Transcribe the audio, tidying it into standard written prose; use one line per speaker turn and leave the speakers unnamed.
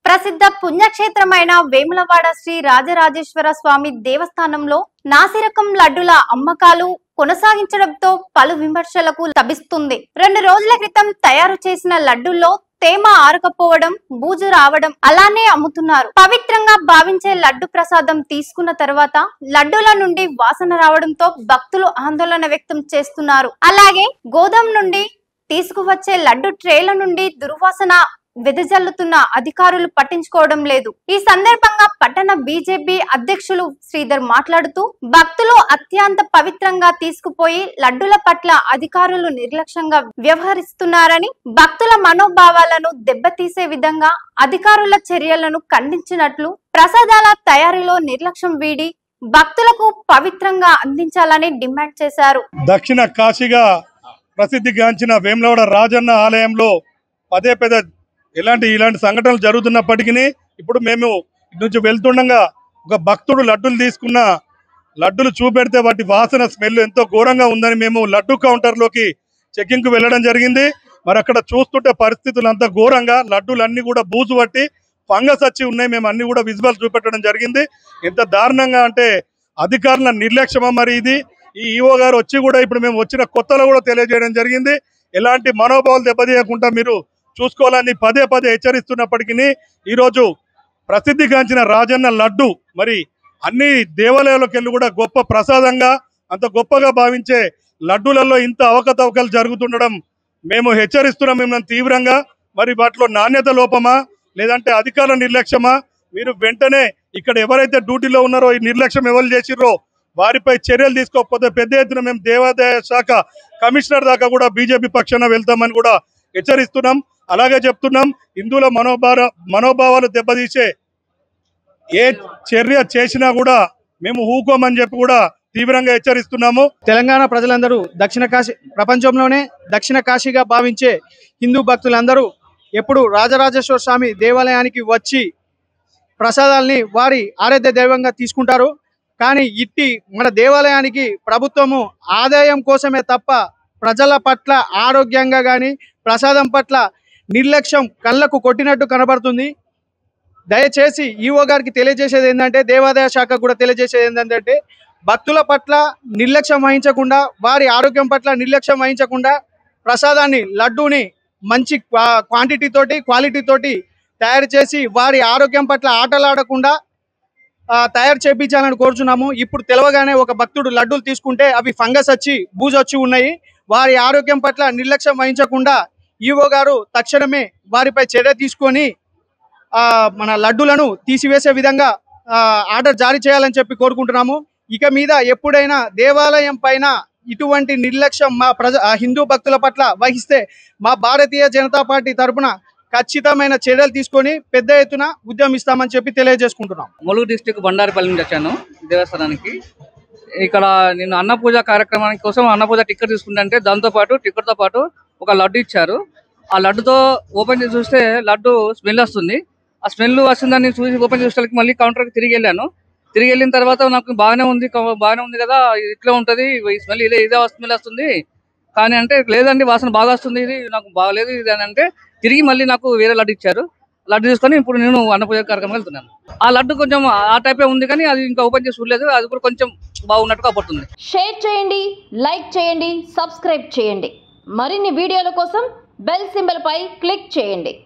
ప్రసిద్ధ పుణ్యక్షేత్రమైన వేములవాడ శ్రీ రాజరాజేశ్వర స్వామి దేవస్థానంలో నాసిరకం లడ్డుల అమ్మకాలు కొనసాగించడంతో పలు విమర్శలకు లభిస్తుంది. 2 రోజుల క్రితం తయారు చేసిన లడ్డుల్లో తేమ ఆరకపోవడం, బూజు రావడం అలానే అమ్ముతున్నారు. పవిత్రంగా భావించే లడ్డు ప్రసాదం తీసుకున్న తర్వాత లడ్డుల నుండి వాసన రావడంతో భక్తులు ఆందోళన వ్యక్తం చేస్తున్నారు. అలాగే గోదాం నుండి తీసుకువచ్చే లడ్డు ట్రేల నుండి దుర్వాసన వెదజల్లుతున్న అధికారులు పట్టించుకోవడం లేదు. ఈ సందర్భంగా పట్టణ బీజేపీ అధ్యక్షులు శ్రీధర్ మాట్లాడుతూ భక్తులు అత్యంత పవిత్రంగా తీసుకుపోయి లడ్డుల పట్ల అధికారులు నిర్లక్ష్యంగా వ్యవహరిస్తున్నారని, భక్తుల మనోభావాలను దెబ్బతీసే విధంగా అధికారుల చర్యలను ఖండించినట్లు, ప్రసాదాల తయారీలో నిర్లక్ష్యం వీడి భక్తులకు పవిత్రంగా అందించాలని డిమాండ్ చేశారు.
దక్షిణ కాశీగా ప్రసిద్ధిగాంచిన వేములవాడ రాజన్న ఆలయంలో పదే ఇలాంటి సంఘటనలు జరుగుతున్నప్పటికీ ఇప్పుడు మేము ఇటు నుంచి వెళ్తుండగా ఒక భక్తుడు లడ్డులు తీసుకున్న లడ్డులు చూపెడితే వాటి వాసన స్మెల్ ఎంతో ఘోరంగా ఉందని మేము లడ్డు కౌంటర్లోకి చెకింగ్కు వెళ్ళడం జరిగింది. మరి అక్కడ చూస్తుంటే పరిస్థితులు అంతా ఘోరంగా, లడ్డులన్నీ కూడా బూజు పట్టి ఫంగస్ వచ్చి ఉన్నాయి. మేము అన్ని కూడా విజువల్ చూపెట్టడం జరిగింది. ఎంత దారుణంగా అంటే అధికారుల నిర్లక్ష్యమా మరి ఇది. ఈ ఈఓ గారు వచ్చి కూడా ఇప్పుడు మేము వచ్చిన కొత్తలో కూడా తెలియజేయడం జరిగింది. ఎలాంటి మనోభావాలు దెబ్బతీయకుండా మీరు చూసుకోవాలని పదే హెచ్చరిస్తున్నప్పటికీ ఈరోజు ప్రసిద్ధిగాంచిన రాజన్న లడ్డు మరి అన్ని దేవాలయాలకు వెళ్ళి కూడా గొప్ప ప్రసాదంగా, అంత గొప్పగా భావించే లడ్డులలో ఇంత అవకతవకలు జరుగుతుండడం మేము హెచ్చరిస్తున్నాం మిమ్మల్ని తీవ్రంగా. మరి వాటిలో నాణ్యత లోపమా లేదంటే అధికారుల నిర్లక్ష్యమా? మీరు వెంటనే ఇక్కడ ఎవరైతే డ్యూటీలో ఉన్నారో ఈ నిర్లక్ష్యం ఎవరు చేసిర్రో వారిపై చర్యలు తీసుకోకపోతే పెద్ద ఎత్తున మేము దేవాదాయ శాఖ కమిషనర్ దాకా కూడా బీజేపీ పక్షాన వెళ్తామని కూడా హెచ్చరిస్తున్నాం. అలాగే చెప్తున్నాం, హిందువుల మనోభావాలు దెబ్బతీసే ఏ చర్య చేసినా కూడా మేము ఊకోమని చెప్పి కూడా తీవ్రంగా హెచ్చరిస్తున్నాము.
తెలంగాణ ప్రజలందరూ ప్రపంచంలోనే దక్షిణ కాశీగా భావించే హిందూ భక్తులందరూ ఎప్పుడు రాజరాజేశ్వర స్వామి దేవాలయానికి వచ్చి ప్రసాదాల్ని వారి ఆరాధ్య దైవంగా తీసుకుంటారు. కానీ ఇట్టి మన దేవాలయానికి ప్రభుత్వము ఆదాయం కోసమే తప్ప ప్రజల పట్ల ఆరోగ్యంగా కానీ ప్రసాదం పట్ల నిర్లక్ష్యం కళ్ళకు కొట్టినట్టు కనబడుతుంది. దయచేసి ఈఓ గారికి తెలియజేసేది ఏంటంటే, దేవాదాయ శాఖకు కూడా తెలియజేసేది ఏంటంటే, భక్తుల పట్ల నిర్లక్ష్యం వహించకుండా, వారి ఆరోగ్యం పట్ల నిర్లక్ష్యం వహించకుండా ప్రసాదాన్ని లడ్డూని మంచి క్వాంటిటీ తోటి క్వాలిటీ తోటి తయారు చేసి వారి ఆరోగ్యం పట్ల ఆటలాడకుండా తయారు చేయించాలని కోరుచున్నాము. ఇప్పుడు తెలవగానే ఒక భక్తుడు లడ్డూలు తీసుకుంటే అవి ఫంగస్ వచ్చి బూజు వచ్చి ఉన్నాయి. వారి ఆరోగ్యం పట్ల నిర్లక్ష్యం వహించకుండా ఈఓ గారు తక్షణమే వారిపై చర్య తీసుకొని మన లడ్డూలను తీసివేసే విధంగా ఆర్డర్ జారీ చేయాలని చెప్పి కోరుకుంటున్నాము. ఇక మీద ఎప్పుడైనా దేవాలయం పైన ఇటువంటి నిర్లక్ష్యం మా హిందూ భక్తుల పట్ల వహిస్తే మా భారతీయ జనతా పార్టీ తరఫున ఖచ్చితమైన చర్యలు తీసుకొని పెద్ద ఎత్తున ఉద్యమిస్తామని చెప్పి తెలియజేసుకుంటున్నాం.
ములుగు డిస్టిక్ బండారిపల్లి నుంచి వచ్చాను దేవస్థానానికి. ఇక్కడ నేను అన్నపూజ కార్యక్రమానికి కోసం అన్నపూజ టికెట్ తీసుకుంటే దాంతోపాటు టికెట్తో పాటు ఒక లడ్డు ఇచ్చారు. ఆ లడ్డుతో ఓపెన్ చేసి చూస్తే లడ్డు స్మెల్ వస్తుంది. ఆ స్మెల్ వస్తుందని చూసి ఓపెన్ చేసేసరికి మళ్ళీ కౌంటర్కి తిరిగి వెళ్ళాను. తిరిగి వెళ్ళిన తర్వాత నాకు బాగానే ఉంది కదా, ఇట్లా ఉంటుంది, ఈ స్మెల్ ఇదే స్మెల్ వస్తుంది కానీ అంటే లేదండి వాసన బాగా వస్తుంది, ఇది నాకు బాగలేదు ఇది అని అంటే తిరిగి మళ్ళీ నాకు వేరే లడ్డు ఇచ్చారు. లడ్డు తీసుకొని ఇప్పుడు నేను అన్నపూజ కార్యక్రమం వెళ్తున్నాను. ఆ లడ్డు కొంచెం ఆ టైపే ఉంది కానీ అది ఇంకా ఓపెన్ చేసి చూడలేదు, అది కూడా కొంచెం బాగున్నట్టుగా పడుతుంది.
షేర్ చేయండి, లైక్ చేయండి, సబ్స్క్రైబ్ చేయండి. మరిన్ని వీడియోల కోసం బెల్ సింబల్ పై క్లిక్ చేయండి.